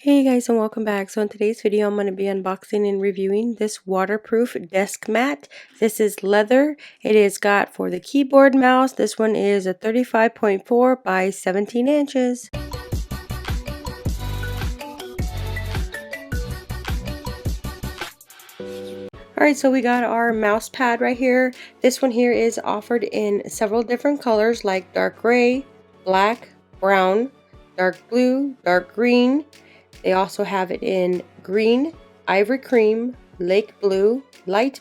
Hey guys, and welcome back. So in today's video I'm going to be unboxing and reviewing this waterproof desk mat. This is leather. It is got for the keyboard mouse. This one is a 35.4 by 17 inches. Alright, so we got our mouse pad right here. This one here is offered in several different colors like dark gray, black, brown, dark blue, dark green. They also have it in green, ivory cream, lake blue, light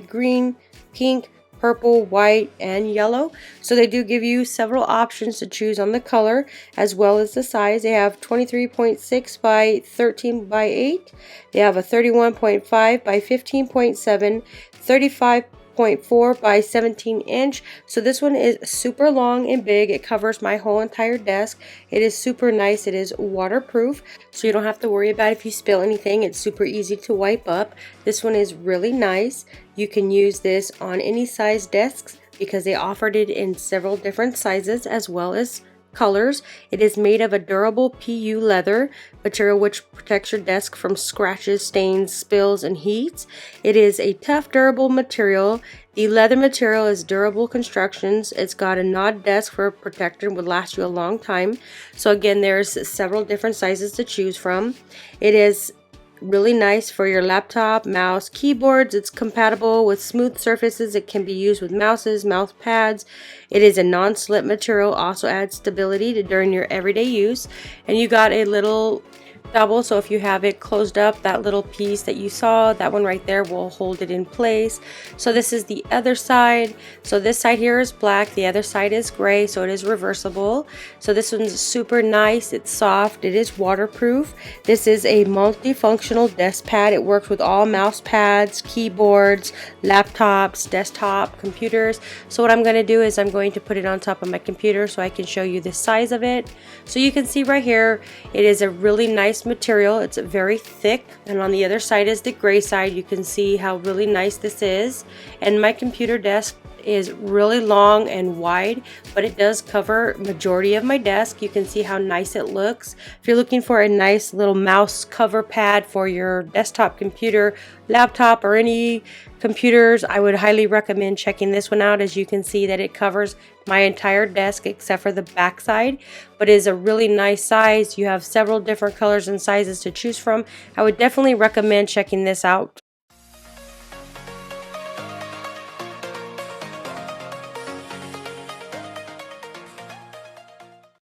green, pink, purple, white, and yellow. So they do give you several options to choose on the color as well as the size. They have 23.6 by 13 by 8. They have a 31.5 by 15.7, 35.4 by 17 inch. So this one is super long and big. It covers my whole entire desk. It is super nice. It is waterproof, so you don't have to worry about if you spill anything. It's super easy to wipe up. This one is really nice. You can use this on any size desks because they offered it in several different sizes as well as colors. It is made of a durable PU leather material which protects your desk from scratches, stains, spills, and heats. It is a tough, durable material. The leather material is durable constructions. It's got a KNODEL desk for a protector, would last you a long time. So again, there's several different sizes to choose from. It is really nice for your laptop, mouse, keyboards. It's compatible with smooth surfaces. It can be used with mouses, mouse pads. It is a non-slip material, also adds stability during your everyday use. And you got a little double, so if you have it closed up, that little piece that you saw, that one right there will hold it in place. So this is the other side. So this side here is black, the other side is gray, so it is reversible. So this one's super nice. It's soft, it is waterproof. This is a multifunctional desk pad. It works with all mouse pads, keyboards, laptops, desktop computers. So what I'm going to do is I'm going to put it on top of my computer so I can show you the size of it. So you can see right here, it is a really nice material. It's very thick, and on the other side is the gray side. You can see how really nice this is. And my computer desk is really long and wide, but it does cover majority of my desk. You can see how nice it looks. If you're looking for a nice little mouse cover pad for your desktop computer, laptop, or any computers, I would highly recommend checking this one out. As you can see that it covers my entire desk except for the back side, but is a really nice size. You have several different colors and sizes to choose from. I would definitely recommend checking this out.